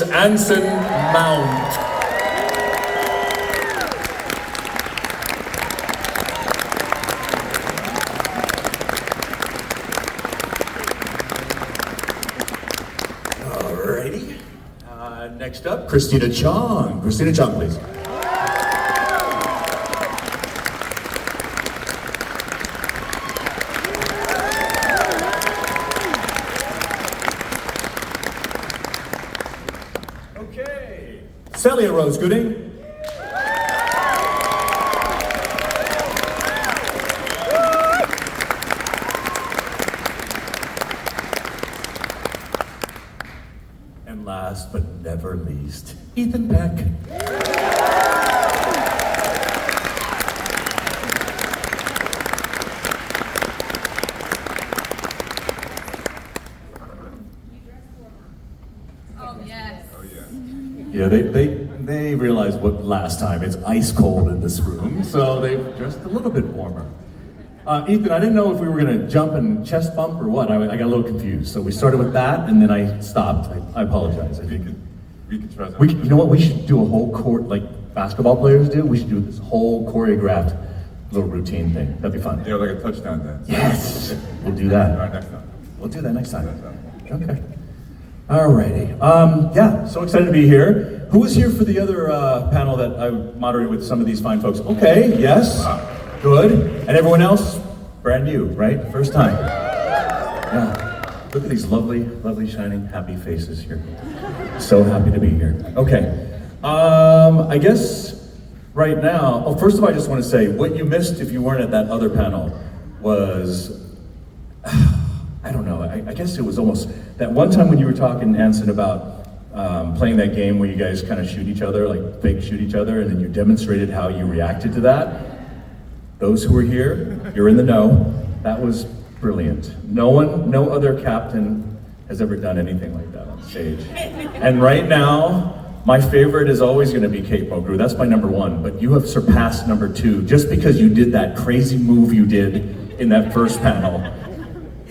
is Anson Mount. Alrighty. Next up, Christina Chong. Christina Chong, please. Celia Rose Gooding. And last but never least, Ethan Peck. Yeah, they realized what last time. It's ice cold in this room, so they've dressed a little bit warmer. Ethan, I didn't know if we were gonna jump and chest bump or what. I got a little confused. So we started with that, and then I stopped. I apologize. I think we can trust. You know what? We should do a whole court like basketball players do. We should do this whole choreographed little routine thing. That'd be fun. Yeah, like a touchdown dance. Yes, we'll do that. All right, next time. We'll do that next time. Okay. Alrighty. Yeah, so excited to be here. Who was here for the other panel that I moderated with some of these fine folks? Okay, yes. Wow. Good. And everyone else? Brand new, right? First time. Yeah. Look at these lovely, lovely, shining, happy faces here. So happy to be here. Okay. I guess right now, first of all, I just want to say, what you missed if you weren't at that other panel was, I don't know, I guess it was almost that one time when you were talking, Anson, about playing that game where you guys kind of shoot each other, like fake shoot each other, and then you demonstrated how you reacted to that. Those who were here, you're in the know. That was brilliant. No other captain has ever done anything like that on stage. And right now, my favorite is always going to be Kate Mulgrew. That's my number one, but you have surpassed number two just because you did that crazy move you did in that first panel,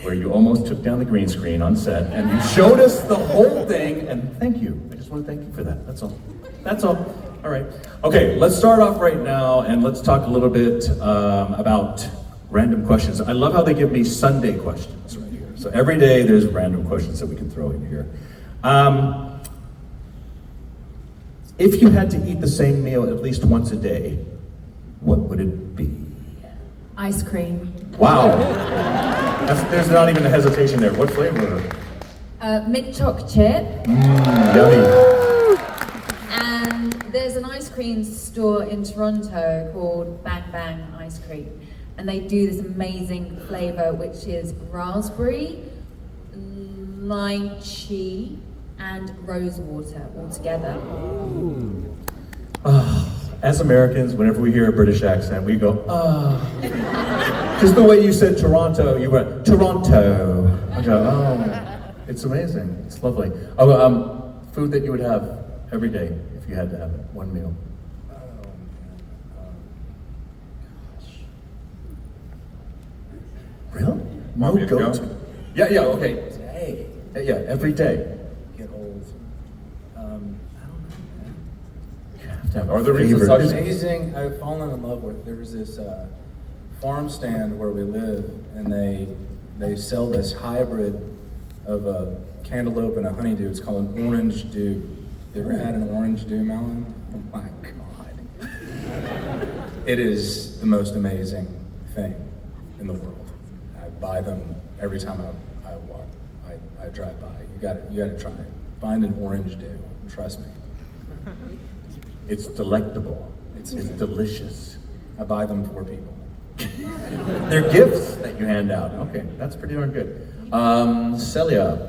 where you almost took down the green screen on set, and you showed us the whole thing, and thank you. I just want to thank you for that. That's all. That's all. All right. Okay, let's start off right now, and let's talk a little bit about random questions. I love how they give me Sunday questions right here. So every day there's random questions that we can throw in here. If you had to eat the same meal at least once a day, what would it be? Ice cream. Wow. There's not even a hesitation there. What flavor? Mint choc chip. Yummy. And there's an ice cream store in Toronto called Bang Bang Ice Cream. And they do this amazing flavor, which is raspberry, lychee, and rose water all together. As Americans, whenever we hear a British accent, we go, Just the way you said Toronto, you went, Toronto. I go, oh, it's amazing. It's lovely. Oh, food that you would have every day if you had to have it, one meal. Really? No go-to. Yeah, okay. Hey. Yeah, every day. Get old. I don't know. You have to have Are there a reasons favorite. It's amazing. I've fallen in love with. There was this farm stand where we live, and they sell this hybrid of a cantaloupe and a honeydew. It's called an orange dew. You ever had an orange dew melon? Oh my God. It is the most amazing thing in the world. I buy them every time I walk. I drive by. You gotta try it. Find an orange dew. Trust me. It's delectable. It's delicious. I buy them for people. They're gifts that you hand out. Okay, that's pretty darn good. Celia.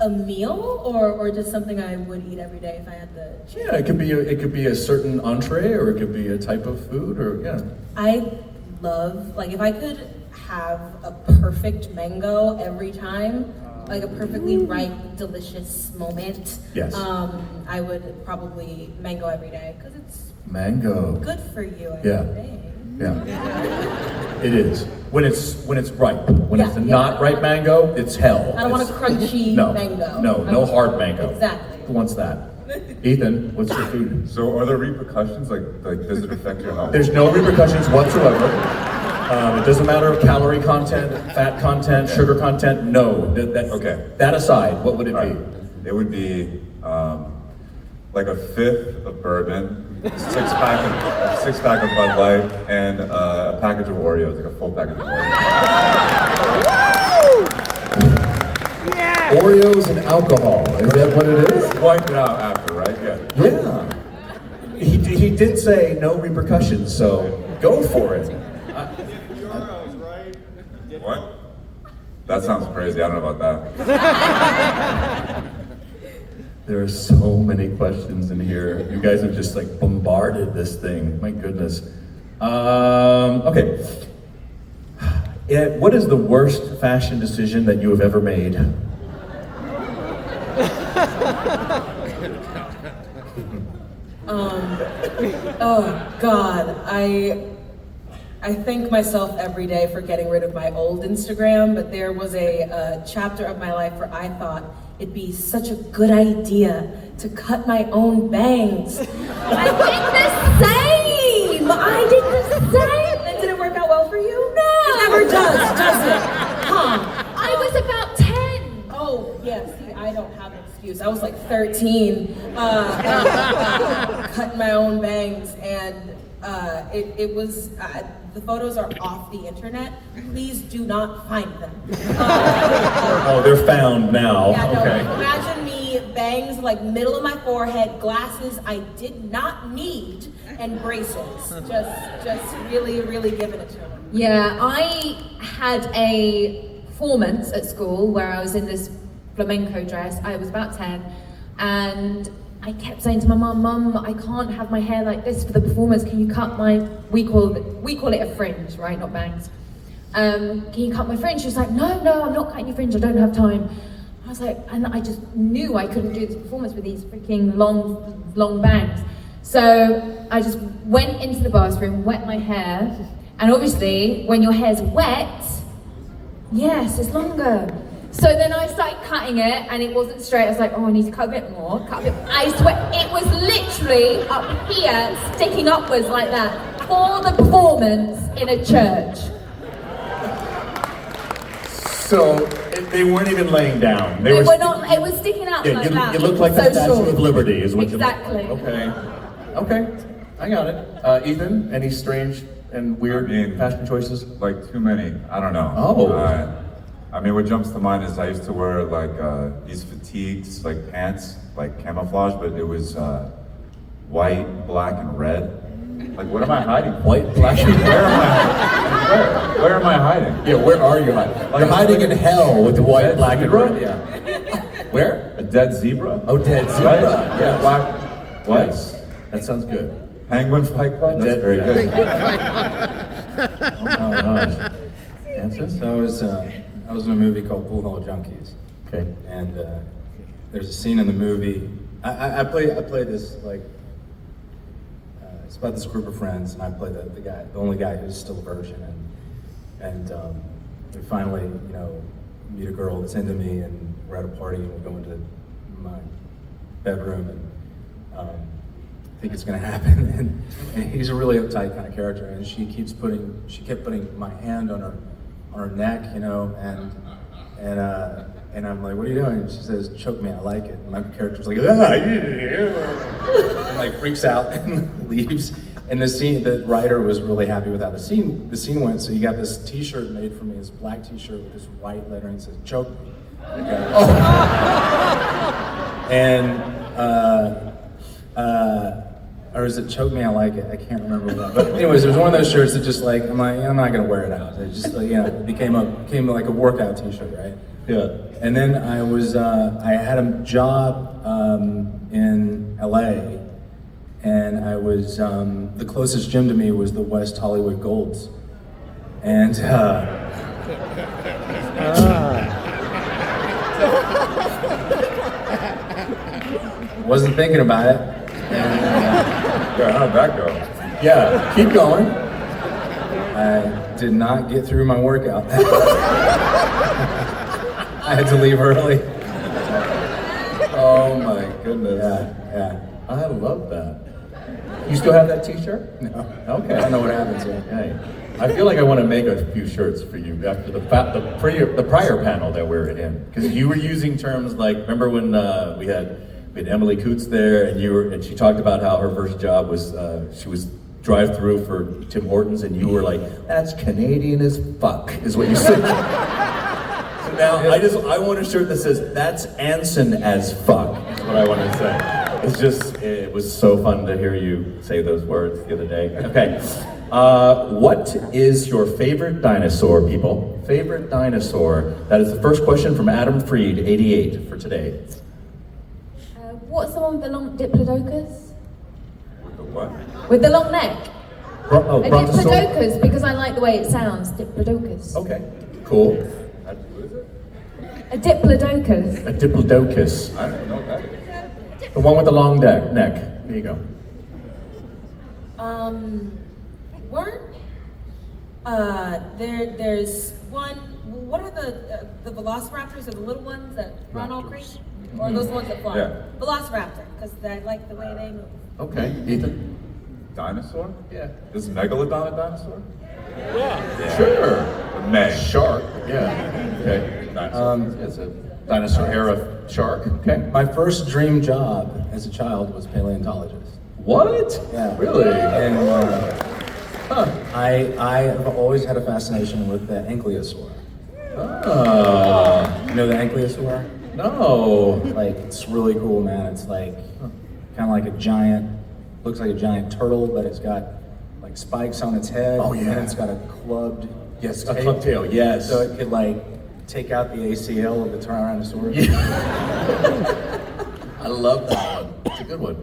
A meal or just something I would eat every day if I had the chance? Yeah, it could be a certain entree, or it could be a type of food, or yeah. I love, like, if I could have a perfect mango every time, like a perfectly ripe, delicious moment. Yes. I would probably mango every day because it's Mango. good for you. I Yeah. think. Yeah. It is. When it's ripe. When it's Yeah, a yeah. not ripe mango, it's hell. I don't want a It's- crunchy no, mango. No hard mango. Exactly. Who wants that? Ethan, what's your food? So are there repercussions? Like does it affect your health? There's no repercussions whatsoever. It doesn't matter of calorie content, fat content, sugar content. No. Okay. That aside, what would it All be? right. It would be like a fifth of bourbon, six pack of Bud Light, and a package of Oreos, like a full package of Oreos. Oreos and alcohol. Is that what it is? Wipe it out after, right? Yeah. Yeah. He did say no repercussions, so go for it. What? That sounds crazy. I don't know about that. There are so many questions in here. You guys have just like bombarded this thing. My goodness. Okay. What is the worst fashion decision that you have ever made? Oh God, I thank myself every day for getting rid of my old Instagram, but there was a chapter of my life where I thought it'd be such a good idea to cut my own bangs. I did the same! I did the same! And did it work out well for you? No! It never does it? Huh? I was about 10. Oh, yeah, see, I don't have an excuse. I was like 13, cutting my own bangs, and it was, the photos are off the internet. Please do not find them. Oh, they're found now. Yeah, no, Okay. imagine me, bangs like middle of my forehead, glasses I did not need, and braces. Just really, really giving it to them. Yeah, I had a performance at school where I was in this flamenco dress. I was about 10, and I kept saying to my mum, I can't have my hair like this for the performance. Can you cut my, we call it a fringe, right? Not bangs. Can you cut my fringe? She was like, no, I'm not cutting your fringe. I don't have time. I was like, and I just knew I couldn't do this performance with these freaking long bangs. So I just went into the bathroom, wet my hair, and obviously when your hair's wet, yes, it's longer. So then I started cutting it, and it wasn't straight. I was like, oh, I need to cut a bit more, cut a bit. I swear, it was literally up here, sticking upwards like that, for the performance in a church. So they weren't even laying down. They were not, it was sticking out Yeah, like that. you look like So the Statue short. of Liberty, is what Exactly. you look like. Okay, I got it. Ethan, any strange and weird I mean, fashion choices? Like too many. I don't know. Oh. I mean, what jumps to mind is I used to wear like these fatigues, like pants, like camouflage, but it was white, black, and red. Like, what am I hiding? White, black, and Where am I? Where am I hiding? Yeah, where are you hiding? You're hiding in hell with the white, Dead black, and zebra? red. Yeah. Where? A dead zebra? Oh, dead zebra. Right? Yes. Black. What? Yes. That sounds good. Penguin Fight Club? That's Dead- very good. Oh my gosh. Anson? So I was in a movie called Pool Hall Junkies, Okay. and there's a scene in the movie. I play this like it's about this group of friends, and I play the only guy who's still a virgin, and we finally meet a girl that's into me, and we're at a party, and we're going to my bedroom, and I think it's gonna happen, and he's a really uptight kind of character, and she kept putting my hand on her neck, and I'm like, what are you doing? And she says, choke me, I like it. And my character's like, ah, and like freaks out and leaves. And the writer was really happy with how the scene went. So you got this T-shirt made for me, this black T-shirt with this white lettering that says, choke me. Okay. And or is it choke me, I like it? I can't remember what. But anyways, it was one of those shirts that just like, I'm not gonna wear it out. It just like, it became like a workout T-shirt, right? Yeah. And then I had a job in LA, and I was, the closest gym to me was the West Hollywood Golds. And wasn't thinking about it. And, Yeah, how'd that go? Yeah, keep going. I did not get through my workout. I had to leave early. Oh my goodness. Yeah. I love that. You still have that t-shirt? No. Okay. I don't know what happens here. Okay. I feel like I want to make a few shirts for you after the prior panel that we were in, because you were using terms like, remember when we had Emily Coots there, and she talked about how her first job was she was drive-through for Tim Hortons, and you were like, "That's Canadian as fuck," is what you said. So now I want a shirt that says, "That's Anson as fuck," is what I want to say. It was so fun to hear you say those words the other day. Okay. What is your favorite dinosaur, people? Favorite dinosaur? That is the first question from Adam Freed, 88, for today. What's the one with the long Diplodocus? With the what? With the long neck? A Brontosaurus? Diplodocus, because I like the way it sounds. Diplodocus. Okay, cool. What is it? A Diplodocus. A Diplodocus. I don't know what that is. The one with the long neck. There you go. There's one. What are the velociraptors? Are the little ones that run all crazy, or are those ones that fly? Yeah. Velociraptor, because I like the way they move. Okay, Ethan? Dinosaur? Yeah. Is Megalodon a dinosaur? Sure. A Meg. Shark. Yeah. Okay. Dinosaur. It's a dinosaur era shark. Okay. My first dream job as a child was paleontologist. What? Yeah. Really? And I have always had a fascination with the ankylosaur. Oh. You know the ankylosaur? No. Like, it's really cool, man. It's like kind of like a giant, looks like a giant turtle, but it's got like spikes on its head. Oh, yeah. And it's got a clubbed Yes, a tail. club tail, yes. So it could like take out the ACL of the Tyrannosaurus. I love that one. It's a good one.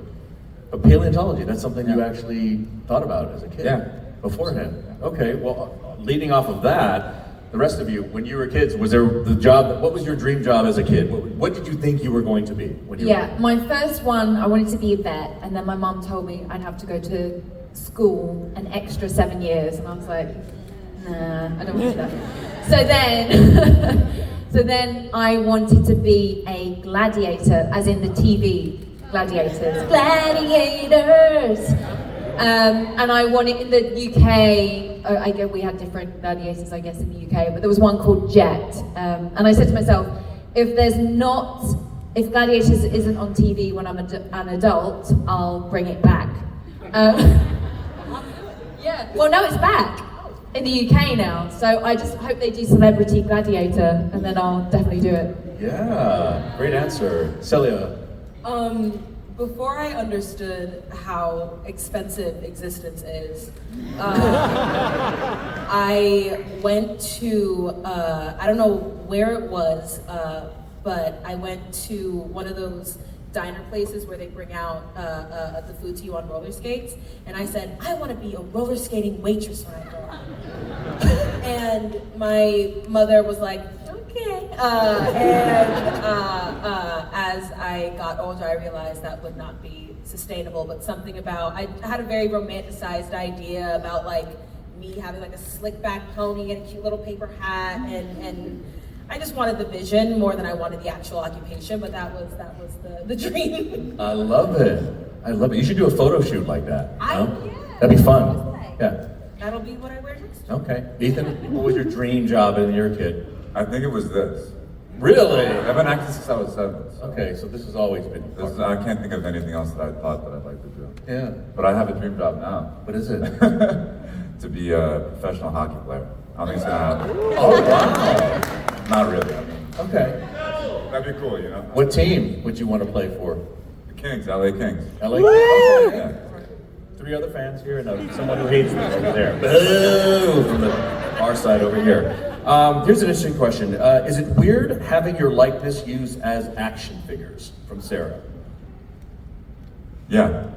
But paleontology, that's something you actually thought about as a kid? Yeah. Beforehand? Okay, well, leading off of that, the rest of you, when you were kids, was there the job, what was your dream job as a kid? What did you think you were going to be when you Yeah, my first one, I wanted to be a vet, and then my mum told me I'd have to go to school an extra 7 years, and I was like, nah, I don't want to do that. So then I wanted to be a gladiator, as in the TV gladiators. Gladiators! And I wanted, in the UK, I guess we had different gladiators, I guess, in the UK, but there was one called Jet. And I said to myself, if Gladiators isn't on TV when I'm an adult, I'll bring it back. Yeah, well, no, it's back in the UK now, so I just hope they do Celebrity Gladiator, and then I'll definitely do it. Yeah, great answer. Celia. Before I understood how expensive existence is, I went to, I don't know where it was, but I went to one of those diner places where they bring out the food to you on roller skates, and I said, I want to be a roller skating waitress when I grow up. And my mother was like, okay. As I got older, I realized that would not be sustainable, but something about, I had a very romanticized idea about like me having like a slick back pony and a cute little paper hat, and I just wanted the vision more than I wanted the actual occupation, but that was the dream. I love it. I love it. You should do a photo shoot like that. Yeah. That'd be fun. Yeah. That'll be what I wear next. Okay. Ethan, what was your dream job when you were a kid? I think it was this. Really? I've been acting since I was 7. So Okay, so this has always been. I can't think of anything else that I thought that I'd like to do. Yeah. But I have a dream job now. What is it? To be a professional hockey player. I don't think it's gonna happen. Oh, wow. Not really. I mean, Okay. that'd be cool, you know? What team would you want to play for? The Kings, LA Kings. LA? Okay. Yeah. 3 other fans here and someone who hates me over there. Boo! From the far side over here. Here's an interesting question. Is it weird having your likeness used as action figures? From Sarah. Yeah.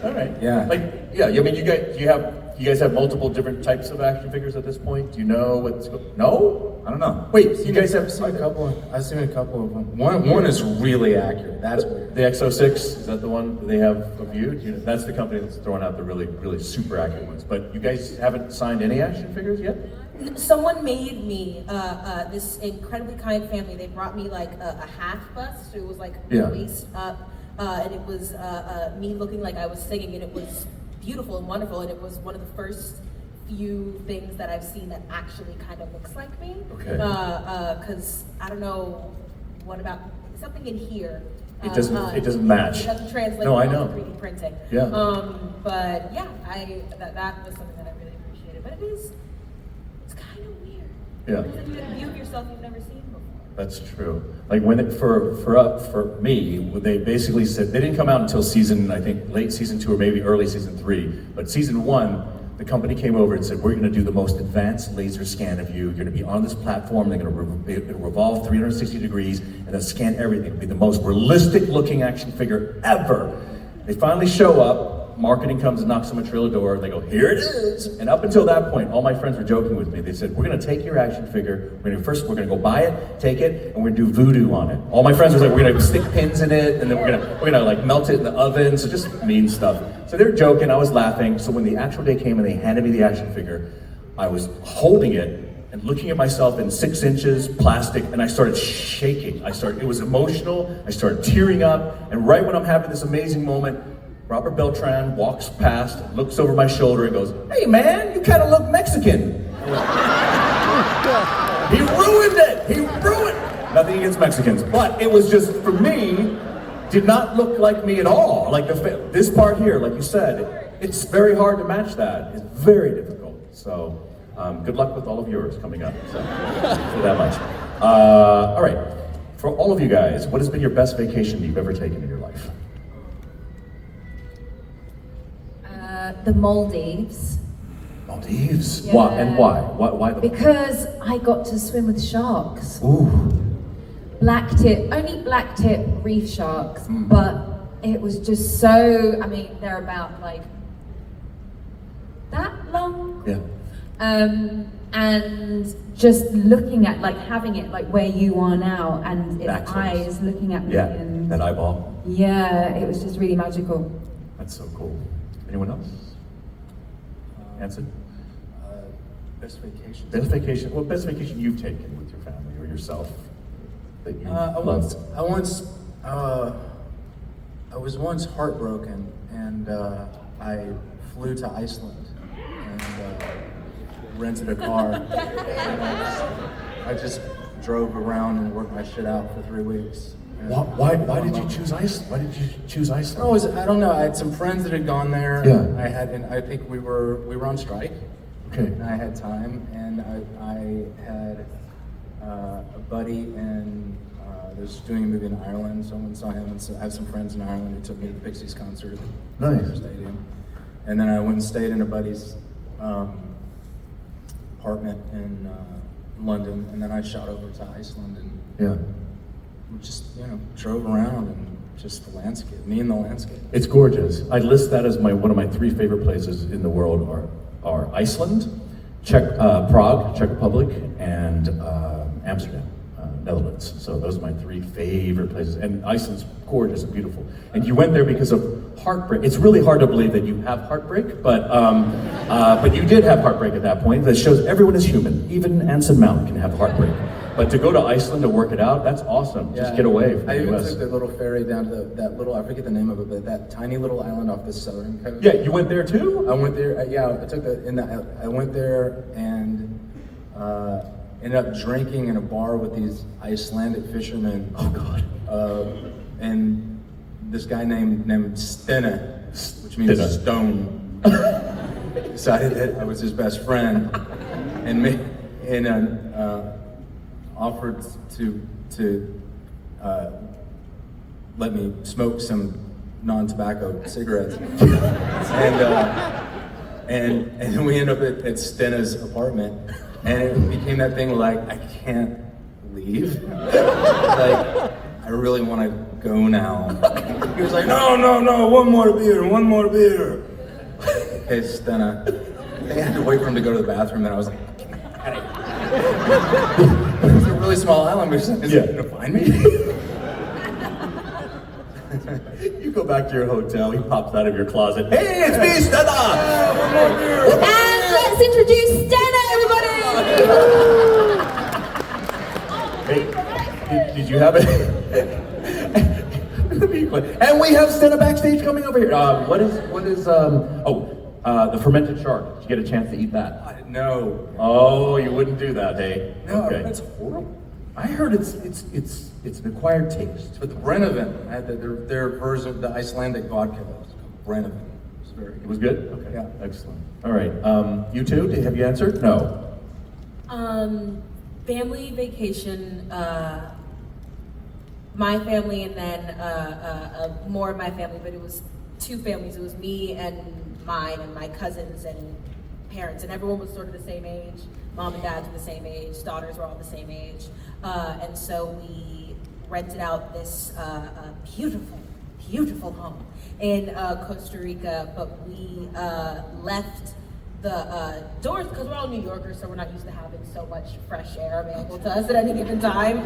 All right. Yeah. Like, yeah. I mean, you have you guys have multiple different types of action figures at this point? Do you know what's no? I don't know. Wait, you guys have I've seen a couple of them. One is really accurate. That's weird. the X06, is that the one that they have of you? That's the company that's throwing out the really, really super accurate ones. But you guys haven't signed any action figures yet? Someone made me this incredibly kind family. They brought me like a half bust. So it was like Yeah. waist up, and it was me looking like I was singing, and it was beautiful and wonderful. And it was one of the first few things that I've seen that actually kind of looks like me. Okay. Because I don't know what about something in here. It doesn't match. It doesn't translate No, I well know. to 3D printing. Yeah. But yeah, that was something that I really appreciated. But it's kind of weird. Yeah. Because you get a view of yourself you've never seen before. That's true. Like when it, for me, they basically said, they didn't come out until season, I think late season 2 or maybe early season 3, but season 1, the company came over and said, we're gonna do the most advanced laser scan of you. You're gonna be on this platform, they're gonna revolve 360 degrees, and they'll scan everything. It'll be the most realistic looking action figure ever. They finally show up, marketing comes and knocks on my trailer door, they go, here it is! And up until that point, all my friends were joking with me. They said, we're gonna take your action figure, we're gonna go buy it, take it, and we're gonna do voodoo on it. All my friends were like, we're gonna stick pins in it, and then we're gonna like melt it in the oven, so just mean stuff. So they're joking, I was laughing. So when the actual day came and they handed me the action figure, I was holding it and looking at myself in 6 inches plastic, and I started shaking. It was emotional, I started tearing up, and right when I'm having this amazing moment, Robert Beltran walks past, looks over my shoulder and goes, hey man, you kind of look Mexican. He ruined it, nothing against Mexicans, but it was just, for me, did not look like me at all. Like this part here, like you said, it's very hard to match that. It's very difficult. So good luck with all of yours coming up. So for that much. All right, for all of you guys, what has been your best vacation you've ever taken in your life? The Maldives. Maldives? Yeah. Why? And why? Why the Because I got to swim with sharks. Ooh. Only black tip reef sharks, but it was just so, I mean, they're about like that long. Yeah. And just looking at, like having it like where you are now and its Back close. eyes looking at me. Yeah, And that eyeball. yeah, it was just really magical. That's so cool. Anyone else? Anson? Best vacation. Best vacation? Well, best vacation you've taken with your family or yourself that you loved. I was once heartbroken, and I flew to Iceland and rented a car. And I just drove around and worked my shit out for 3 weeks. And Why did you choose Iceland? Why did you choose Iceland? I don't know. I had some friends that had gone there. Yeah. And I think we were on strike. Okay. And I had time, and I had a buddy and that was doing a movie in Ireland. Someone saw him, and so I had some friends in Ireland who took me to the Pixies concert at the Nice. Stadium. And then I went and stayed in a buddy's apartment in London, and then I shot over to Iceland and Yeah. we just drove around and just the landscape, me and the landscape. It's gorgeous. I list that as one of my 3 favorite places in the world are Iceland, Prague, Czech Republic, and Amsterdam, Netherlands. So those are my 3 favorite places. And Iceland's gorgeous and beautiful. And you went there because of heartbreak. It's really hard to believe that you have heartbreak, but you did have heartbreak at that point. That shows everyone is human. Even Anson Mount can have heartbreak. But to go to Iceland to work it out, that's awesome. Just get away from I the even US. took the little ferry down to that little, I forget the name of it, but that tiny little island off the southern coast. Yeah, you went there too? I went there, I went there and ended up drinking in a bar with these Icelandic fishermen. Oh God. And this guy named Stena, which means Stena. stone, decided that I was his best friend, and offered to let me smoke some non-tobacco cigarettes, and we ended up at Stena's apartment, and it became that thing like I can't leave, like I really want to go now. He was like, no, one more beer. Okay, Stena. they had to wait for him to go to the bathroom, and I was like, it's a really small island, but is he gonna find me? You go back to your hotel, he pops out of your closet. Hey, it's me, Stella! And let's introduce Stella, everybody! Hey, did you have it? And we have Stella backstage coming over here. What is the fermented shark. Did you get a chance to eat that? No. Oh, you wouldn't do that, hey? No, Okay. that's horrible. I heard it's an acquired taste. But the Brennivin, I had their version of the Icelandic vodka. It was called Brennivin. It was very It good. was good? Okay. Yeah. Excellent. All right. You two, have you answered? No. Family vacation, my family and then more of my family, but it was two families. It was me and mine and my cousins and parents, and everyone was sort of the same age. Mom and dad were the same age, daughters were all the same age. And so we rented out this beautiful, beautiful home in Costa Rica, but we left the doors, because we're all New Yorkers, so we're not used to having so much fresh air available to us at any given time.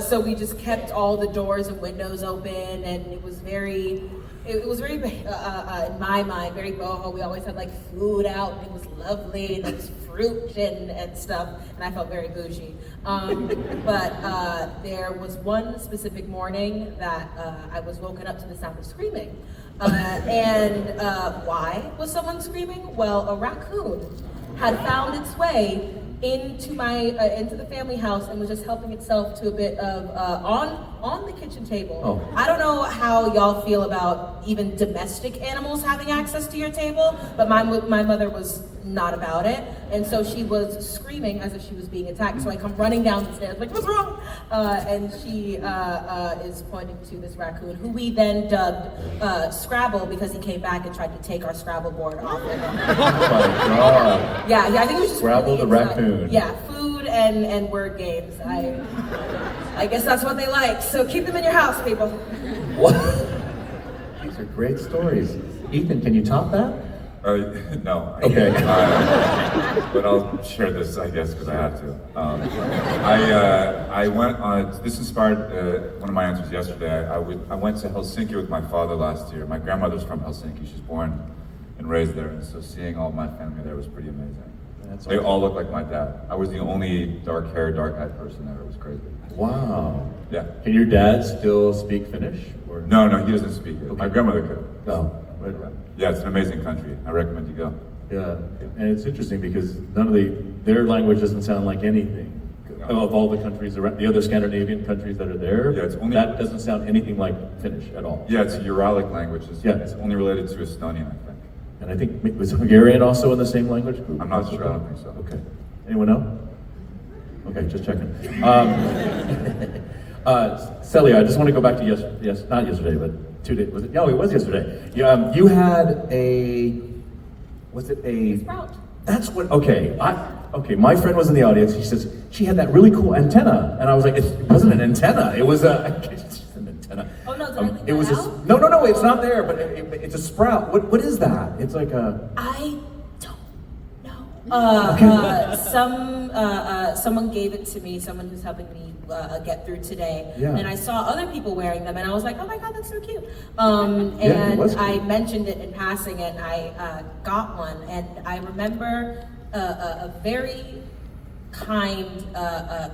So we just kept all the doors and windows open, and it was very, in my mind, very boho. We always had like food out, and it was lovely, and there was fruit and stuff, and I felt very bougie. But there was one specific morning that I was woken up to the sound of screaming. Why was someone screaming? Well, a raccoon had found its way into the family house and was just helping itself to a bit of on the kitchen table. Oh. I don't know how y'all feel about even domestic animals having access to your table, but my mother was not about it, and so she was screaming as if she was being attacked. So I come running down the stairs like, what's wrong? And she is pointing to this raccoon, who we then dubbed Scrabble, because he came back and tried to take our Scrabble board off of him. Oh my God. Yeah, I think it was just Scrabble really the inside. raccoon. Yeah, food and word games. I guess that's what they like. So keep them in your house, people. What? These are great stories. Ethan, can you top that? No. Okay. But I'll share this, I guess, because I have to. I went on. This inspired one of my answers yesterday. I went to Helsinki with my father last year. My grandmother's from Helsinki. She's born and raised there, and so seeing all my family there was pretty amazing. They all look like my dad. I was the only dark-haired, dark-eyed person there. It was crazy. Wow. Yeah. Can your dad still speak Finnish? Or? No, he doesn't speak it. Okay. My grandmother could. Oh. Right. Yeah, it's an amazing country. I recommend you go. Yeah, and it's interesting because their language doesn't sound like anything. Of all the countries around, the other Scandinavian countries that are there, that doesn't sound anything like Finnish at all. Yeah, it's a Uralic language. It's Yeah. only related to Estonian, I think. And I think, was Hungarian also in the same language group? I'm not sure, I don't think so. Okay. Anyone know? Okay, just checking. Celia, I just want to go back to not yesterday, but 2 days, was it? No, it was yesterday. You had was it a Sprout. That's what, okay, my friend was in the audience. She says, she had that really cool antenna. And I was like, it wasn't an antenna, it was it's just an antenna. Oh no, did I leave It was that just, out? no, it's not there, but it's a sprout. What is that? It's like a... I don't know. Someone gave it to me, someone who's helping me get through today. Yeah. And I saw other people wearing them, and I was like, oh my God, that's so cute. it And was I cute. mentioned it in passing, and I got one. And I remember a very kind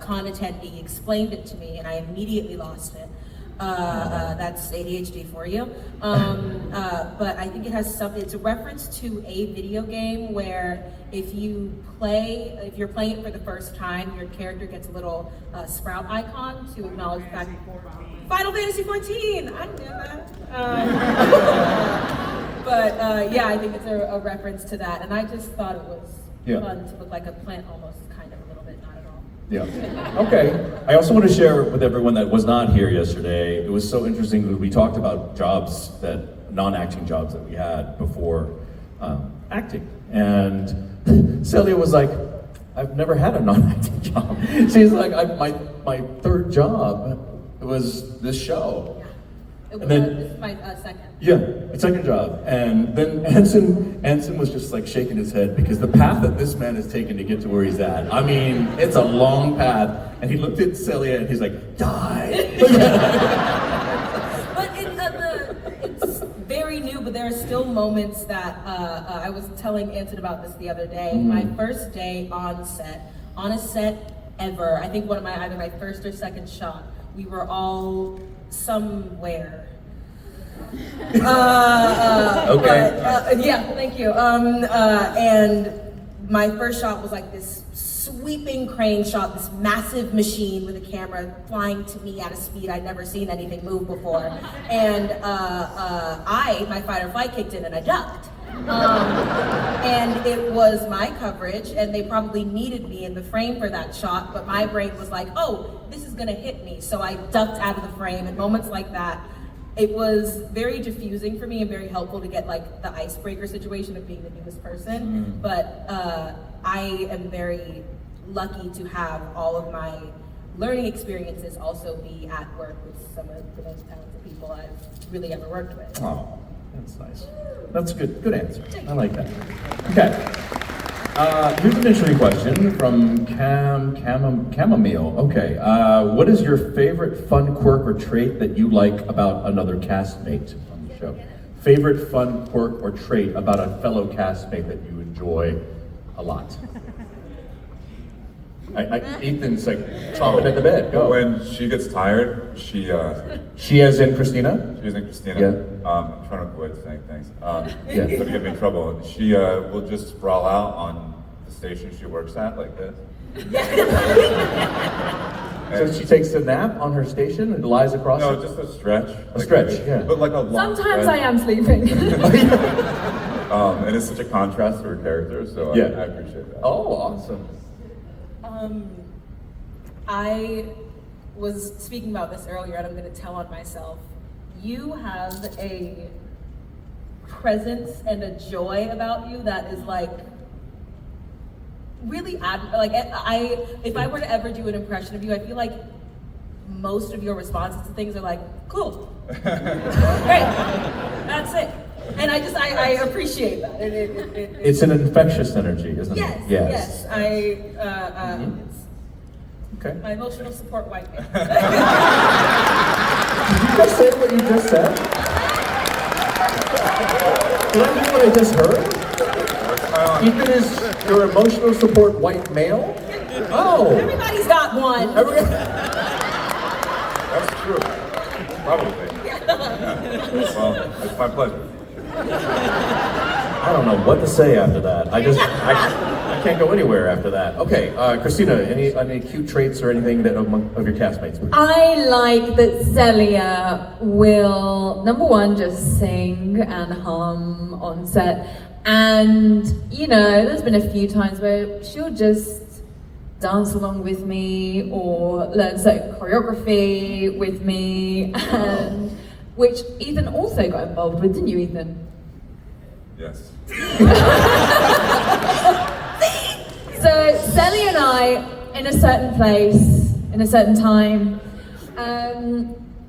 con attendee explained it to me, and I immediately lost it. That's ADHD for you. But I think it has something, it's a reference to a video game where if you're playing it for the first time, your character gets a little sprout icon to acknowledge the fact Final Fantasy 14! I knew that. Yeah, I think it's a reference to that, and I just thought it was fun to look like a plant almost, kind of, a little bit, not at all. Yeah. Okay. I also want to share with everyone that was not here yesterday. It was so interesting because we talked about jobs, non-acting jobs that we had before acting. And Celia was like, I've never had a non-acting job. She's like, my third job was this show. This is my second. Yeah, a second job. And then Anson was just like shaking his head because the path that this man has taken to get to where he's at, I mean, it's a long path. And he looked at Celia and he's like, die. But it's very new, but there are still moments that I was telling Anson about this the other day. My first day on a set ever, I think either my first or second shot, we were all somewhere. Okay. Yeah, thank you. And my first shot was like this sweeping crane shot, this massive machine with a camera flying to me at a speed I'd never seen anything move before. And my fight or flight kicked in and I ducked. And it was my coverage, and they probably needed me in the frame for that shot, but my brain was like, oh, this is gonna hit me. So I ducked out of the frame. At moments like that, it was very diffusing for me and very helpful to get like the icebreaker situation of being the newest person. But I am very lucky to have all of my learning experiences also be at work with some of the most talented people I've really ever worked with. Oh, that's nice. That's a good answer. I like that. Okay. Here's an interesting question from Chamomile. Okay. What is your favorite fun quirk or trait that you like about another castmate on the show? Favorite fun quirk or trait about a fellow castmate that you enjoy a lot? Ethan's like chomping at the bed. Go. When she gets tired, she as in Christina? She is in Christina. Yeah. I'm trying to avoid saying things. Yeah. So to get me in trouble, she will just sprawl out on the station she works at like this. So she takes a nap on her station and lies across No, it? just a stretch. A stretch, yeah. But like a long Sometimes stretch. I am sleeping. And it's such a contrast to her character, so Yeah. I appreciate that. Oh, awesome. I was speaking about this earlier, and I'm going to tell on myself. You have a presence and a joy about you that is like really if I were to ever do an impression of you, I feel like most of your responses to things are like, cool, great, that's it. And I appreciate that. It's an infectious energy, isn't Yes, it? yes. It's Okay. my emotional support white man. Did you just say what you just said? Did I hear what I just heard? Ethan is your emotional support white male? Oh! Everybody's got one. That's true. Probably. Well, it's my pleasure. I don't know what to say after that. I can't go anywhere after that. Okay, Christina, any cute traits or anything that of your castmates? I like that Celia will, number one, just sing and hum on set. And, you know, there's been a few times where she'll just dance along with me or learn certain choreography with me, and which Ethan also got involved with, didn't you, Ethan? Yes. So Celia and I, in a certain place, in a certain time,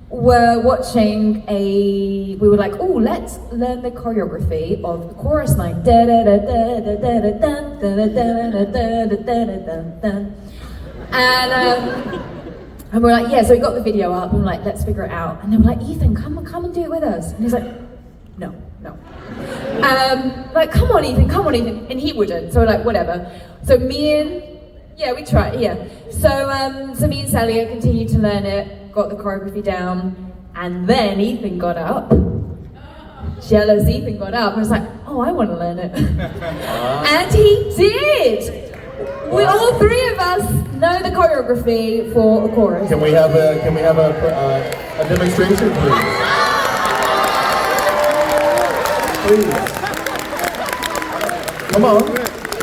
were watching we were like, oh, let's learn the choreography of the chorus line. Da da da da da da da da da da da da da. And we're like, yeah, so we got the video up and we're like, let's figure it out. And then we're like, Ethan, come and do it with us. And he's like, no. Like, come on, Ethan. And he wouldn't. So we're like, whatever. So we tried, yeah. So me and Celia continued to learn it, got the choreography down, and then Ethan got up. Jealous Ethan got up and was like, oh, I want to learn it. And he did. We all three of us know the choreography for a chorus. Can we have a demonstration, please? Please. Come on.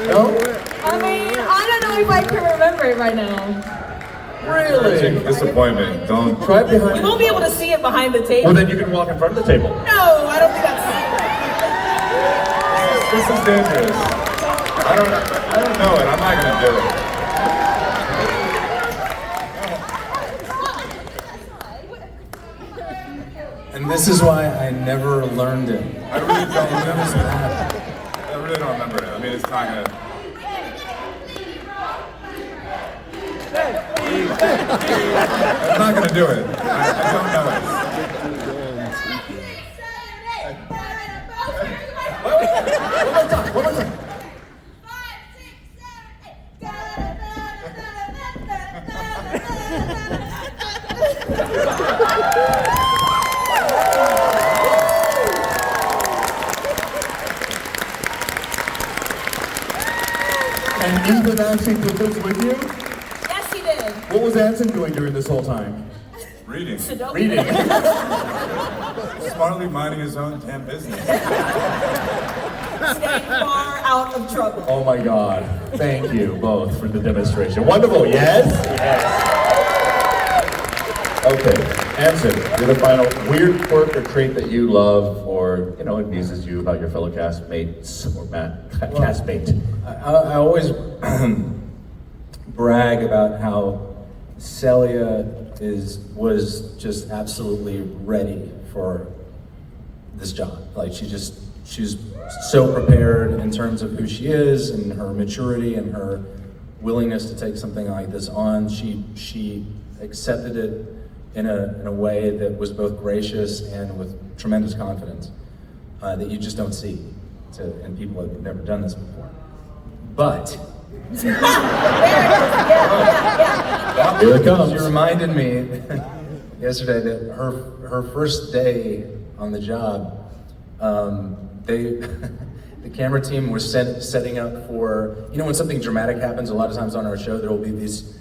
No? I mean, I don't know if I can remember it right now. Really? Disappointment. Don't Try it We behind. won't be able to see it behind the table. Well, then you can walk in front of the table. No, I don't think that's. This is dangerous. I don't know it. I'm not gonna do it. And this is why I never learned it. I really don't remember that. I really don't remember it. I mean, it's kind of. I'm not gonna do it. I don't know it. One more time. And Ethan actually did this with you? Yes, he did. What was Anson doing during this whole time? Reading. Reading. Smartly minding his own damn business. Staying far out of trouble. Oh my God. Thank you both for the demonstration. Wonderful, yes? Yes. Okay, Anson, you're the final weird quirk or trait that you love or, amuses you about your fellow castmates or castmate. I always brag about how Celia was just absolutely ready for this job. Like she's so prepared in terms of who she is and her maturity and her willingness to take something like this on. She accepted it in a way that was both gracious and with tremendous confidence that you just don't see in people that have never done this before. But Here it comes. she reminded me yesterday that her first day on the job, the camera team was setting up for, when something dramatic happens, a lot of times on our show there will be this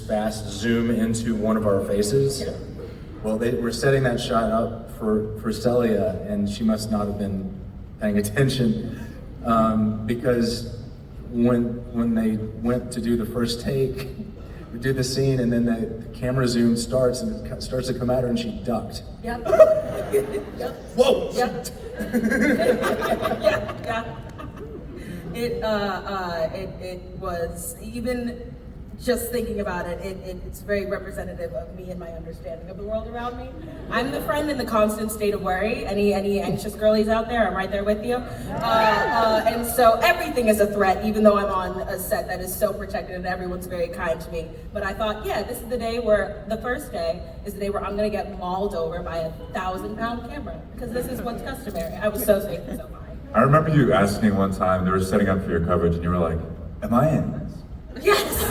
fast zoom into one of our faces. Yeah. Well, they were setting that shot up for Celia, and she must not have been paying attention because when they went to do the first take, we do the scene, and then the camera zoom starts, and it starts to come at her, and she ducked. Yep. Yep. Whoa! Yep. Yeah. It was, even just thinking about it, it's very representative of me and my understanding of the world around me. I'm the friend in the constant state of worry. Any anxious girlies out there, I'm right there with you. And so everything is a threat, even though I'm on a set that is so protected and everyone's very kind to me. But I thought, this is the first day is the day where I'm gonna get mauled over by a 1,000-pound camera, because this is what's customary. I was so safe and so fine. I remember you asking one time, they were setting up for your coverage, and you were like, "Am I in this?" Yes.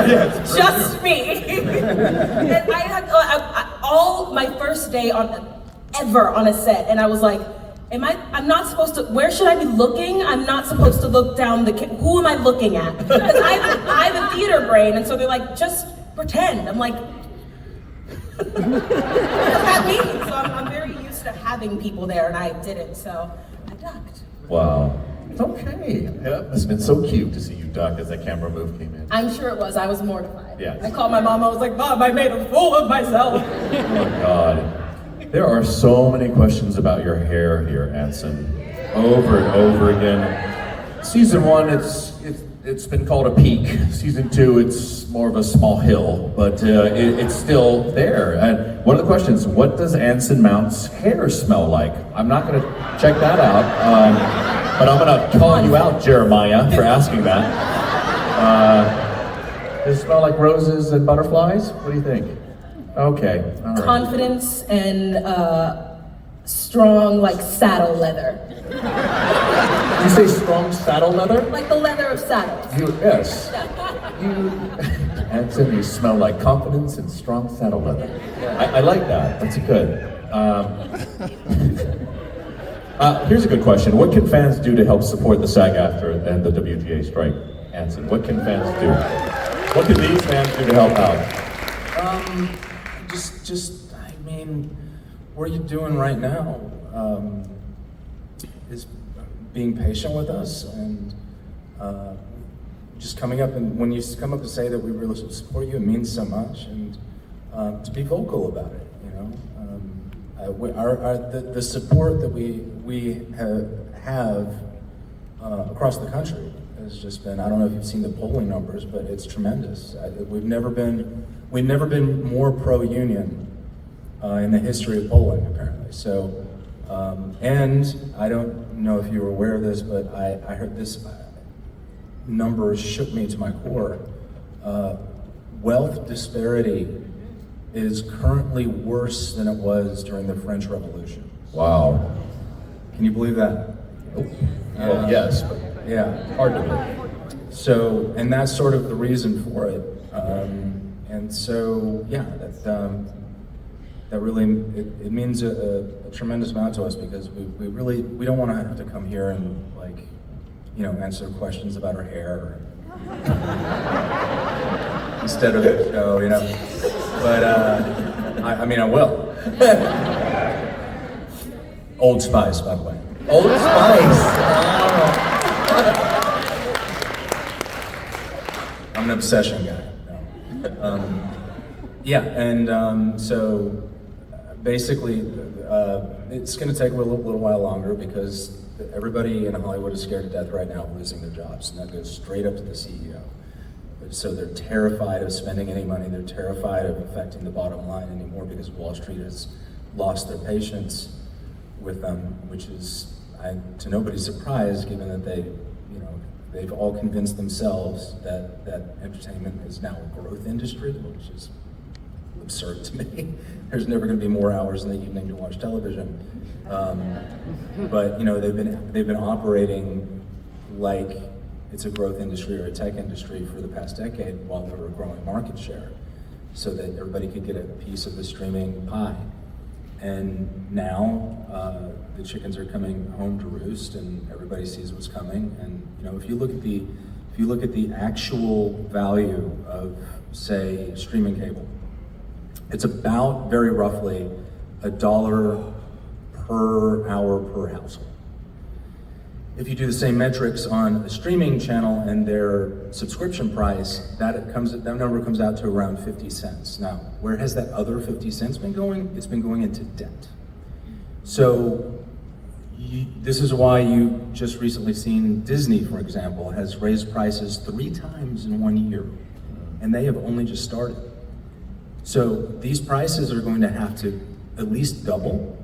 Yes. Just me. And I had all my first day ever on a set, and I was like, I'm not supposed to, where should I be looking? I'm not supposed to look down who am I looking at? Because I have a theater brain, and so they're like, just pretend. I'm like, what does that mean? So I'm very used to having people there, and I didn't, so I ducked. Wow. Okay. Yeah, it must have been so cute to see you duck as that camera move came in. I'm sure it was. I was mortified. Yeah. I called my mom. I was like, Mom, I made a fool of myself. Oh my God. There are so many questions about your hair here, Anson. Over and over again. Season 1, it's been called a peak. Season 2, it's more of a small hill, but it's still there. And one of the questions, what does Anson Mount's hair smell like? I'm not going to check that out. But I'm gonna call you out, Jeremiah, for asking that. Does it smell like roses and butterflies? What do you think? Okay, all right. Confidence and strong, like saddle leather. You say strong saddle leather? Like the leather of saddles. Yes. Anson, you smell like confidence and strong saddle leather. I like that. That's good. Here's a good question. What can fans do to help support the SAG-AFTRA and the WGA strike? Anson, what can fans do? What can these fans do to help out? What are you doing right now? Is being patient with us and just coming up, and when you come up to say that we really support you, it means so much, and to be vocal about it, the support that we have across the country has just been, I don't know if you've seen the polling numbers, but it's tremendous. We've never been more pro-union in the history of polling, apparently. So, and I don't know if you were aware of this, but I heard this number shook me to my core. Wealth disparity is currently worse than it was during the French Revolution. Wow. Can you believe that? Well, yes, but Yeah. hard to believe. So, and that's sort of the reason for it. And so, yeah, that really, it means a tremendous amount to us, because we don't want to have to come here and, like, you know, answer questions about our hair instead of the show, you know. But I mean, I will. Old Spice, by the way. Old Spice. I'm an obsession guy. No. Yeah, and so basically, it's going to take a little while longer, because everybody in Hollywood is scared to death right now of losing their jobs, and that goes straight up to the CEO. So they're terrified of spending any money. They're terrified of affecting the bottom line anymore, because Wall Street has lost their patience with them, which is to nobody's surprise, given that they've all convinced themselves that entertainment is now a growth industry, which is absurd to me. There's never going to be more hours in the evening to watch television. But you know, they've been operating like it's a growth industry or a tech industry for the past decade, while they were growing market share, so that everybody could get a piece of the streaming pie. And now the chickens are coming home to roost, and everybody sees what's coming. And you know, if you look at the actual value of, say, streaming cable, it's about, very roughly, $1 per hour per household. If you do the same metrics on a streaming channel and their subscription price, that number comes out to around 50 cents. Now, where has that other 50 cents been going? It's been going into debt. So this is why you just recently seen Disney, for example, has raised prices 3 times in 1 year, and they have only just started. So these prices are going to have to at least double.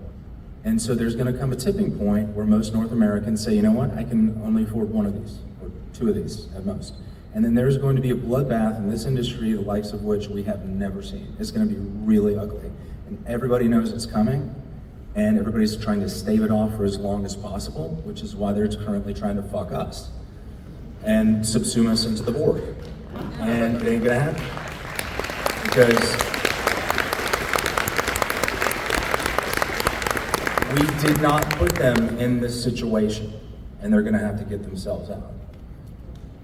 And so there's going to come a tipping point where most North Americans say, you know what, I can only afford 1 of these, or 2 of these at most. And then there's going to be a bloodbath in this industry, the likes of which we have never seen. It's going to be really ugly. And everybody knows it's coming, and everybody's trying to stave it off for as long as possible, which is why they're currently trying to fuck us and subsume us into the board. And it ain't going to happen. Because we did not put them in this situation, and they're going to have to get themselves out.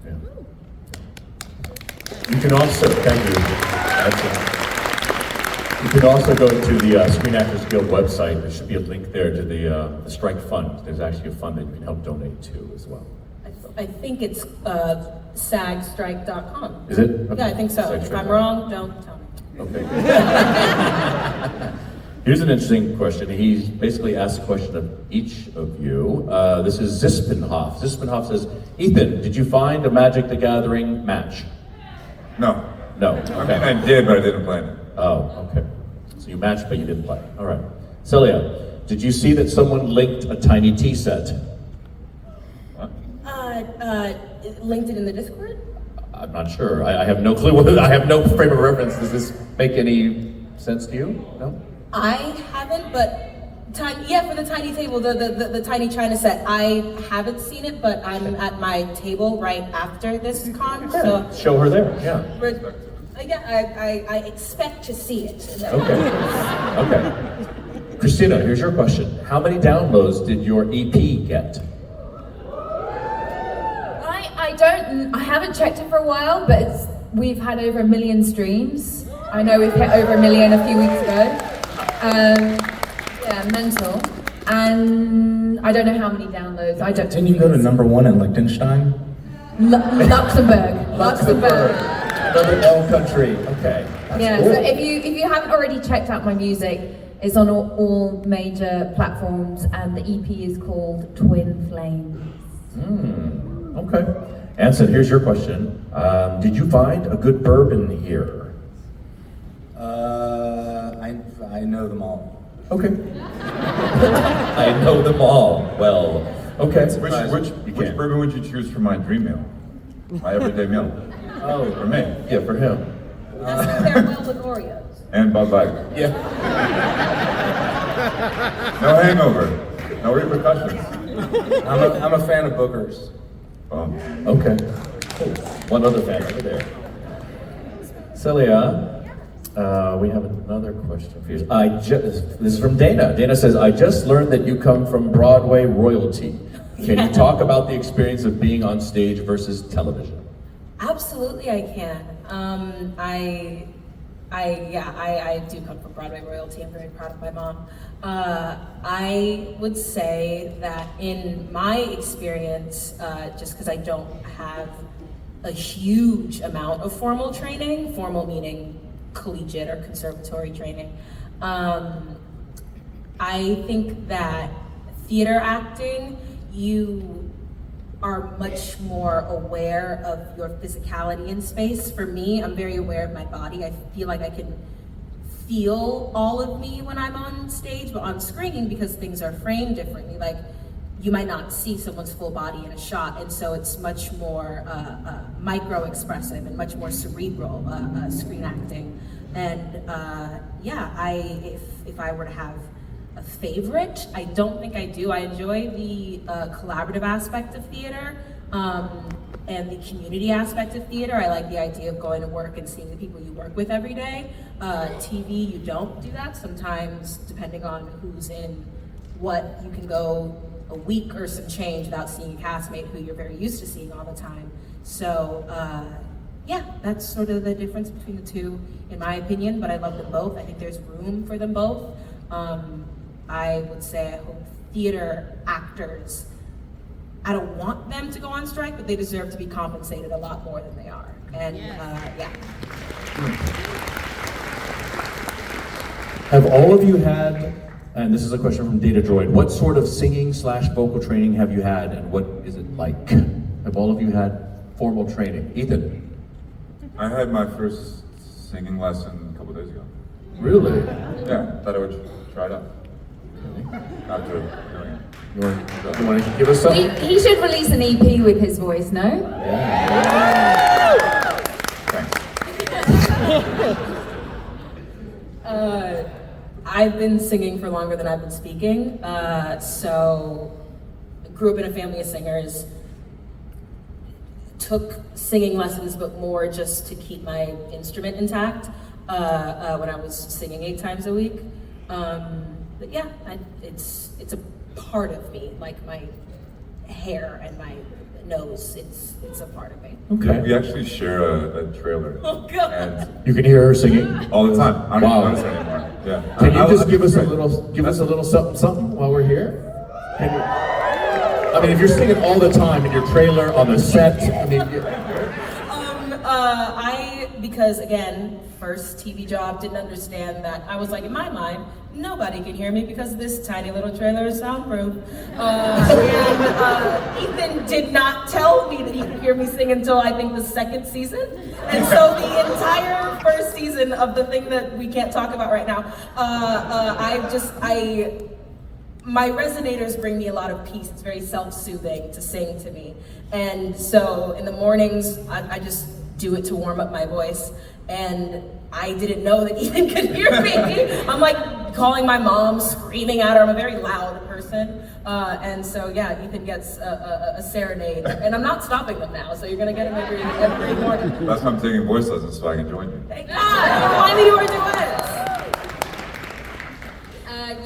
Yeah. You can also, thank you. You can also go to the Screen Actors Guild website. There should be a link there to the Strike Fund. There's actually a fund that you can help donate to as well. I think it's sagstrike.com. Is it? Okay. Yeah, I think so. If I'm wrong, don't tell me. Okay. Here's an interesting question. He basically asked a question of each of you. This is Zispenhoff. Zispenhoff says, Ethan, did you find a Magic the Gathering match? No. No. I Okay. mean, I did, but I didn't play it. Oh, okay. So you matched, but you didn't play. All right. Celia, did you see that someone linked a tiny tea set? What? Linked it in the Discord? I'm not sure. I have no clue. I have no frame of reference. Does this make any sense to you? No? I haven't, but for the tiny table, the tiny china set. I haven't seen it, but I'm at my table right after this con, so Show her there, yeah. I expect to see it. Okay. Okay. Christina, here's your question. How many downloads did your EP get? I haven't checked it for a while, but we've had over 1 million streams. I know we've hit over 1 million a few weeks ago. Yeah, mental. And I don't know how many downloads. I don't. Didn't you go to #1 in Liechtenstein? Luxembourg. Another L country. Okay. That's Yeah. cool. So if you haven't already checked out my music, it's on all major platforms, and the EP is called Twin Flames. Okay. Anson, here's your question. Did you find a good bourbon here? I I know them all. Okay. I know them all well. Okay. Which bourbon would you choose for my dream meal? My everyday meal? Oh, For me. yeah, for him. That's because they're well with Oreos. And Bud Light. Yeah. No hangover. No repercussions. I'm a fan of Booker's. Okay. Cool. One other fan over there. Celia, we have another question for you. This is from Dana. Dana says, I just learned that you come from Broadway royalty. Can you talk about the experience of being on stage versus television? Absolutely, I can. I do come from Broadway royalty. I'm very proud of my mom. I would say that in my experience, just because I don't have a huge amount of formal training, formal meaning collegiate or conservatory training, I think that theater acting, you are much more aware of your physicality in space. For me, I'm very aware of my body. I feel like I can feel all of me when I'm on stage, but on screen, because things are framed differently, like you might not see someone's full body in a shot, and so it's much more micro-expressive and much more cerebral screen acting. And if I were to have a favorite, I don't think I do. I enjoy the collaborative aspect of theater and the community aspect of theater. I like the idea of going to work and seeing the people you work with every day. TV, you don't do that. Sometimes, depending on who's in what, you can go a week or some change without seeing a castmate who you're very used to seeing all the time. So that's sort of the difference between the two, in my opinion, but I love them both. I think there's room for them both. I would say I hope theater actors, I don't want them to go on strike, but they deserve to be compensated a lot more than they are. And Have all of you had, and this is a question from Data Droid, what sort of singing/vocal training have you had, and what is it like? Have all of you had formal training? Ethan? I had my first singing lesson a couple days ago. Really? Yeah, thought I would try it out. After doing it. You want to give us something? He should release an EP with his voice, no? Yeah. Thanks. I've been singing for longer than I've been speaking, so I grew up in a family of singers, took singing lessons, but more just to keep my instrument intact when I was singing 8 times a week. But yeah, it's a part of me, like my hair and my nose, it's a part of me. Okay. We actually share a trailer. Oh God. And You can hear her singing? all the time. I don't Wow. even notice it anymore. Yeah. Can you just give us a I'll- little something while we're here? Can you, I mean, if you're singing all the time in your trailer, on the set, I mean... Because again, first TV job, didn't understand that. I was like, in my mind, nobody can hear me because this tiny little trailer is soundproof. Ethan did not tell me that he could hear me sing until I think the 2nd season. And so the entire first season of the thing that we can't talk about right now, my resonators bring me a lot of peace. It's very self-soothing to sing to me. And so in the mornings, I just do it to warm up my voice. And I didn't know that Ethan could hear me. I'm like calling my mom, screaming at her. I'm a very loud person. And so yeah, Ethan gets a serenade. And I'm not stopping them now, so you're gonna get him every morning. That's why I'm taking voice lessons, so I can join you. Thank God, remind me to do duets.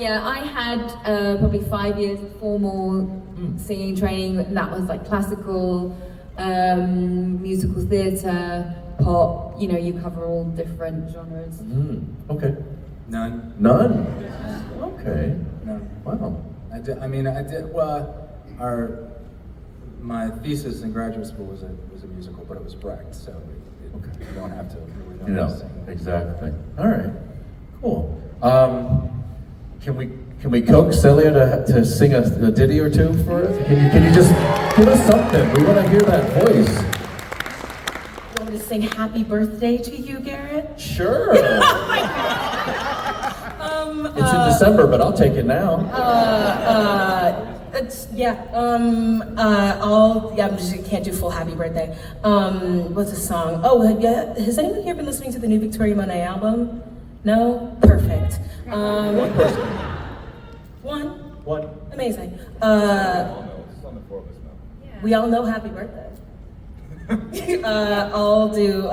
I had probably 5 years of formal singing training, and that was like classical, musical theatre, pop, you cover all different genres. Okay. None. None? Okay. No. Wow. I did. Well, my thesis in graduate school was a musical, but it was Brecht, so you don't have to really know how to sing. Exactly. All right. Cool. Can we coax Celia to sing a ditty or two for us? Can you just give us something? We want to hear that voice. You want me to sing Happy Birthday to you, Garrett? Sure. Oh my God. It's in December, but I'll take it now. I'm just can't do full happy birthday. What's the song? Oh, yeah. Has anyone here been listening to the new Victoria Monet album? No? Perfect. One person. One? Amazing. It's on the 4 of us now. We all know happy birthday. I'll do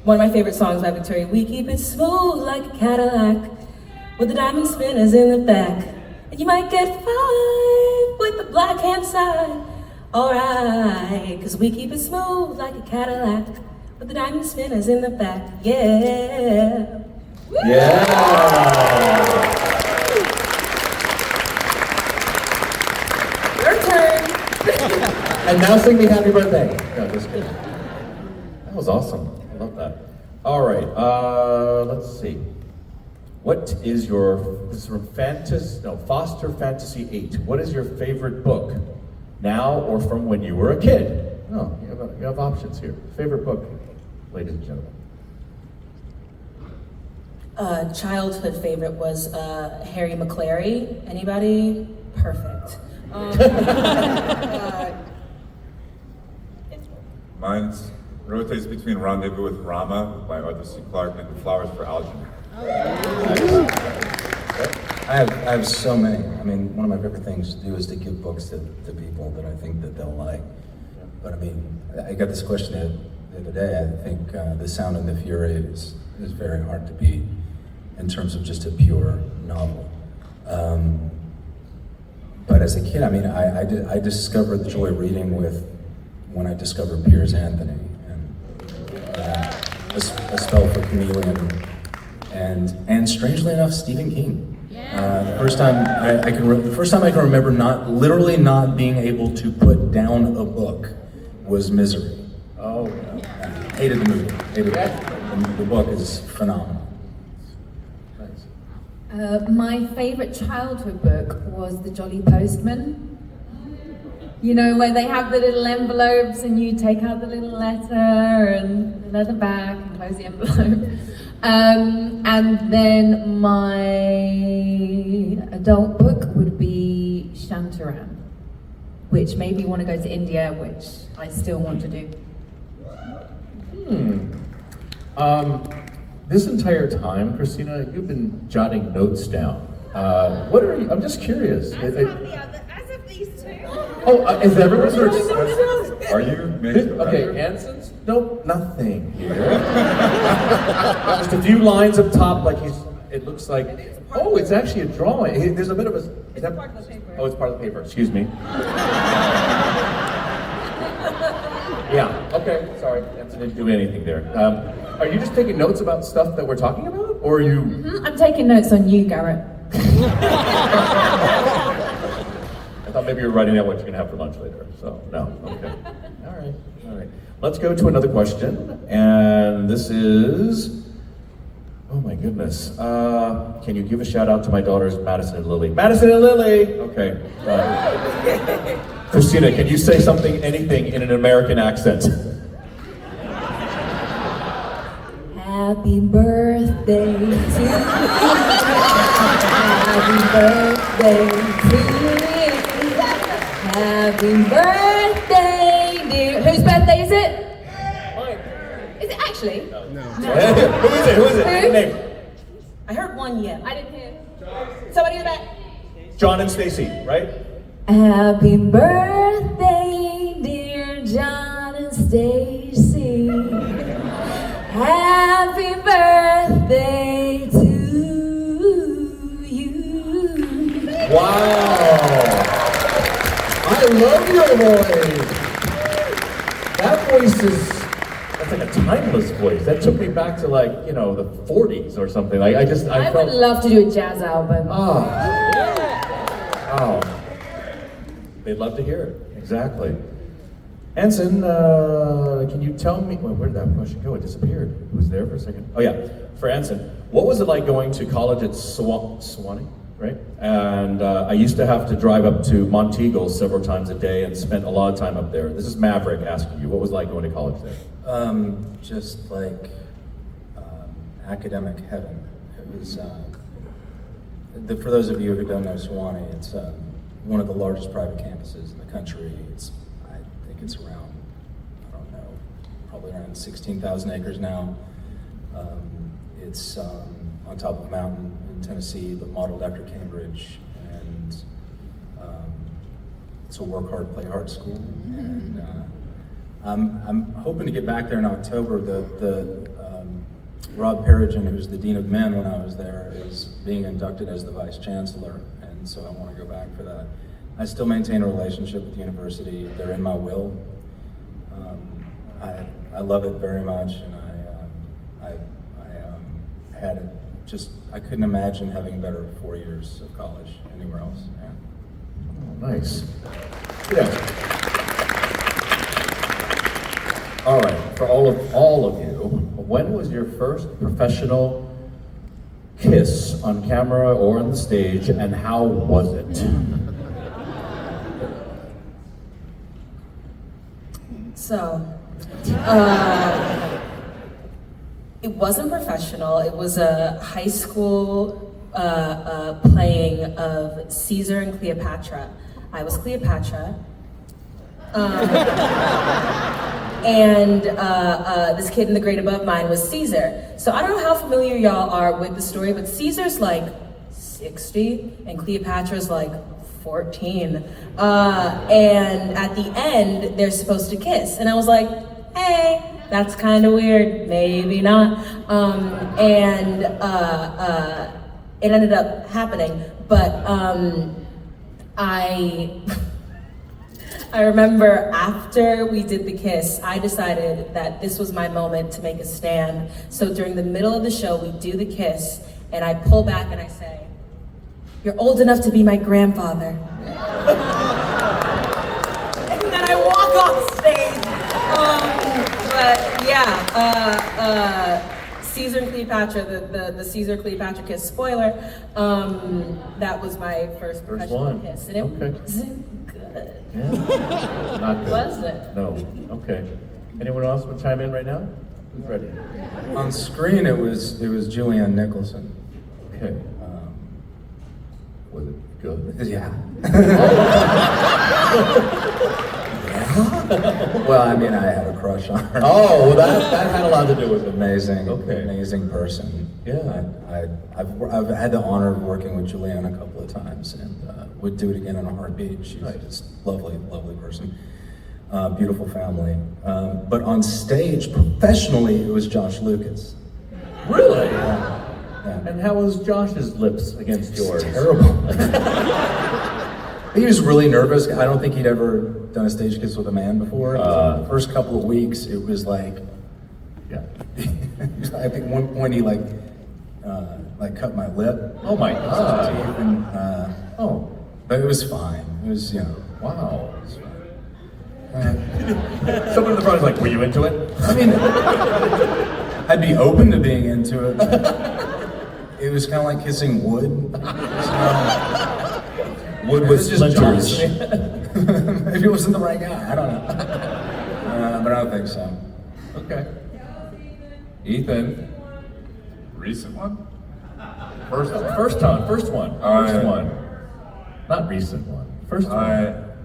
one of my favorite songs by Victoria. We keep it smooth like a Cadillac with the diamond spinners in the back. And you might get 5 with the black hand side. Alright, cause we keep it smooth like a Cadillac with the diamond spinners in the back. Yeah. Yeah. Your turn. And now sing me happy birthday. No, just kidding. That was awesome. I love that. All right, let's see. What is your, this is from Foster Fantasy 8. What is your favorite book? Now or from when you were a kid? Oh, you have options here. Favorite book, ladies and gentlemen. Childhood favorite was Harry McClary. Anybody? Perfect. Mine rotates between Rendezvous with Rama by Arthur C. Clarke and Flowers for Algernon. I have so many. I mean, one of my favorite things to do is to give books to people that I think that they'll like. But I mean, I got this question the other day. I think The Sound and the Fury is very hard to beat in terms of just a pure novel. But as a kid, I mean, I discovered the joy of reading when I discovered Piers Anthony and A Spell for Chameleon and strangely enough, Stephen King. The first time I can remember literally not being able to put down a book was Misery. Oh, I hated the movie. Hated it. The book is phenomenal. My favorite childhood book was The Jolly Postman. You know, where they have the little envelopes and you take out the little letter and the leather bag and close the envelope. And then my adult book would be Shantaram, which made me want to go to India, which I still want to do. This entire time, Christina, you've been jotting notes down. What are you? I'm just curious. As of these two. Oh, is everyone's notes? Are you? Okay, Anson's? Nope, nothing here. Just a few lines up top, like it looks like, oh, it's actually a drawing. There's a bit of a, It's part of the paper. oh, it's part of the paper, excuse me. Yeah, okay, sorry, Anson didn't do anything there. Are you just taking notes about stuff that we're talking about, or are you? I'm taking notes on you, Garrett. I thought maybe you were writing down what you're gonna have for lunch later, so, no, okay. All right. Let's go to another question, and this is, oh my goodness. Can you give a shout out to my daughters, Madison and Lily? Madison and Lily! Okay. Christina, can you say anything in an American accent? Happy birthday to you. Happy birthday to you. Happy birthday, dear. Whose birthday is it? Mine. Is it actually? No. Who is it? Who? Name. I heard one yeah. I didn't hear. Somebody in the back. John and Stacy, right? Happy birthday, dear John and Stacy. Happy birthday to you. Wow. I love your voice. That voice that's like a timeless voice. That took me back to the 40s or something. I would love to do a jazz album. Oh. They'd love to hear it. Exactly. Anson, can you tell me, where did that question go? It disappeared. It was there for a second. Oh yeah, for Anson. What was it like going to college at Sewanee, right? And I used to have to drive up to Monteagle several times a day and spent a lot of time up there. This is Maverick asking you, what was it like going to college there? Just like academic heaven. It was For those of you who don't know Sewanee, it's one of the largest private campuses in the country. I think it's around, I don't know, probably around 16,000 acres now. It's on top of a mountain in Tennessee, but modeled after Cambridge. And it's a work hard, play hard school. And I'm hoping to get back there in October. Rob Perrigan, who's the Dean of Men when I was there, is being inducted as the Vice Chancellor, and so I want to go back for that. I still maintain a relationship with the university. They're in my will. I love it very much, and I couldn't imagine having better 4 years of college anywhere else. Yeah. Nice. Yeah. All right, for all of you, when was your first professional kiss on camera or on the stage, and how was it? So, it wasn't professional. It was a high school playing of Caesar and Cleopatra. I was Cleopatra. And this kid in the grade above mine was Caesar. So I don't know how familiar y'all are with the story, but Caesar's like 60 and Cleopatra's like 14. And at the end, they're supposed to kiss. And I was like, hey, that's kind of weird, maybe not. It ended up happening, but I remember after we did the kiss, I decided that this was my moment to make a stand. So during the middle of the show, we do the kiss, and I pull back and I say, "You're old enough to be my grandfather." And then I walk off stage. But yeah, Caesar and Cleopatra, the Caesar Cleopatra kiss, spoiler, that was my first professional kiss. And it wasn't good. Yeah. Not good. Was it? No. Okay. Anyone else want to chime in right now? Who's ready? On screen, it was Julianne Nicholson. Okay. Was it good? Yeah. Well, I mean, I had a crush on her. Oh, well, that had a lot to do with it. Amazing, Okay. amazing person. Yeah. I've had the honor of working with Julianne a couple of times, and would do it again in a heartbeat. She's just lovely, lovely person. Beautiful family. But on stage, professionally, it was Josh Lucas. Really? Yeah. And how was Josh's lips against yours? Terrible. He was really nervous. I don't think he'd ever done a stage kiss with a man before. The first couple of weeks, it was like, Yeah. I think at one point he like cut my lip. Oh my God. And, Oh. but it was fine. It was, Wow. it was fine. Someone in the front is like, were you into it? I mean, I'd be open to being into it. It was kind of like kissing wood. Wood It with was just splinters. Josh. Maybe it wasn't the right guy. I don't know. But I don't think so. Okay. Ethan. Recent one? First one. First one. Not recent one. First one.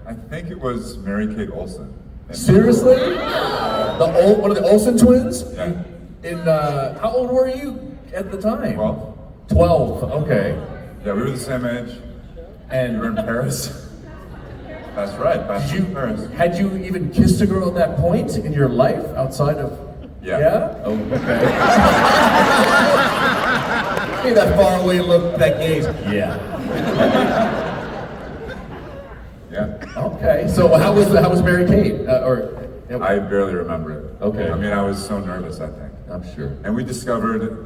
I think it was Mary-Kate Olsen. Seriously? One of the Olsen twins? Yeah. How old were you at the time? 12. 12, okay. Yeah, we were the same age. And We were in Paris. That's right, back in Paris. had you even kissed a girl at that point in your life outside of? Yeah. Yeah? Oh, okay. Hey, that far away look, that gaze. Yeah. Yeah. Okay. So how was Mary Kate? I barely remember it. Okay. I mean, I was so nervous, I think. I'm sure. And we discovered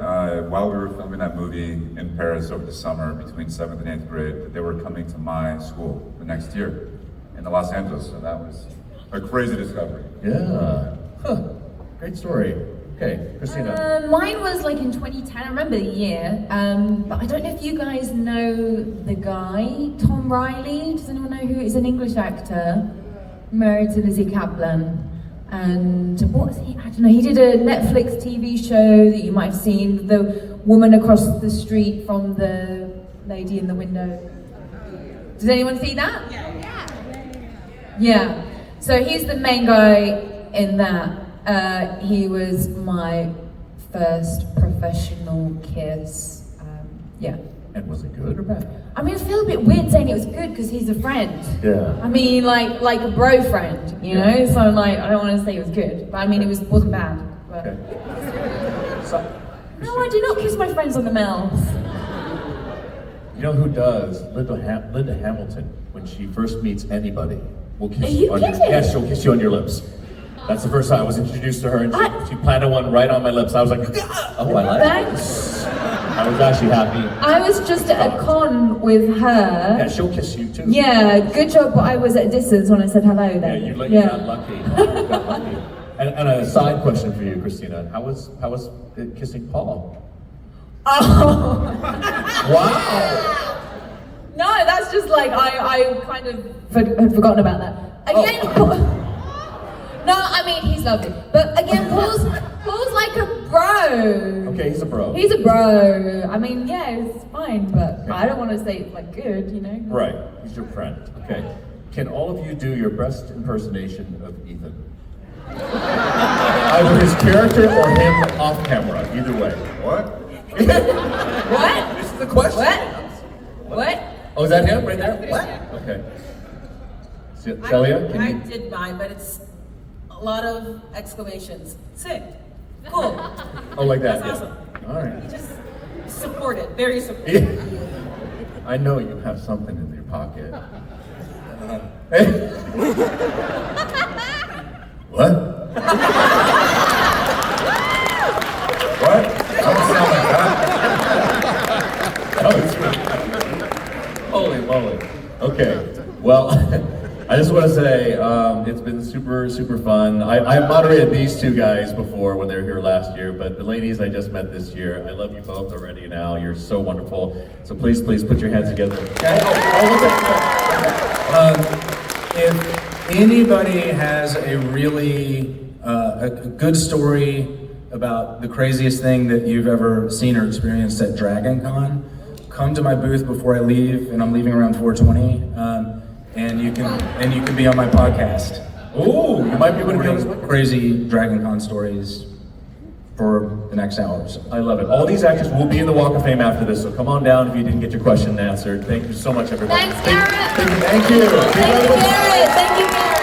while we were filming that movie in Paris over the summer between 7th and 8th grade that they were coming to my school the next year in Los Angeles. So that was a crazy discovery. Yeah. Huh. Great story. Okay, Christina. Mine was like in 2010, I remember the year, but I don't know if you guys know the guy, Tom Riley. Does anyone know who is an English actor, married to Lizzie Kaplan? And what was he? I don't know. He did a Netflix TV show that you might have seen, the woman across the street from the lady in the window. Does anyone see that? Yeah. So he's the main guy in that. He was my first professional kiss. Yeah. And was it good or bad? I mean, I feel a bit weird saying it was good because he's a friend. Yeah. I mean, like a bro friend, you know? So like, I don't want to say it was good, but I mean, wasn't bad. But... Okay. So, No, I do not kiss my friends on the mouth. you know who does? Linda Hamilton, when she first meets anybody, will kiss Are you on your kidding? Yes, she'll kiss you on your lips. That's the first time I was introduced to her, and she planted one right on my lips. I was like, oh, I like Thanks. it. I was actually happy. I was just at a con with her. Yeah, she'll kiss you too. Yeah, good job, but I was at a distance when I said hello Yeah, then. you got lucky. You got lucky. And a side question for you, Christina. How was it kissing Paul? Oh. Wow. No, that's just like, I kind of had forgotten about that. Again, no, I mean, he's lovely. But again, Paul's like a bro. Okay, he's a bro. He's a bro. I mean, yeah, it's fine, but I don't want to say like good, you know? Right, he's your friend. Okay. Can all of you do your best impersonation of Ethan? Either his character or him off camera, either way. What? What? This is the question. What? Oh, is that him right there? What? Okay. Celia, can I you? did mine, but it's a lot of exclamations. Sick. Cool. Oh, like that? That's Yeah. awesome. All right. Just supported. Very supported. I know you have something in your pocket. Hey. What? What? I don't sound like that. Oh, it's good. Holy moly. Okay. Well, I just want to say it's been super, super fun. I moderated these two guys before when they were here last year, but the ladies I just met this year, I love you both already now. You're so wonderful. So please put your hands together. If anybody has a really a good story about the craziest thing that you've ever seen or experienced at Dragon Con, come to my booth before I leave, and I'm leaving around 4:20, and you can be on my podcast. Ooh, you might be able to Reporting give us crazy Dragon Con stories for the next hour or so. I love it. All these actors will be in the Walk of Fame after this, so come on down if you didn't get your question answered. Thank you so much, everybody. Thanks, Garrett. Thank you. Thank you, Garrett. Thank you, Garrett.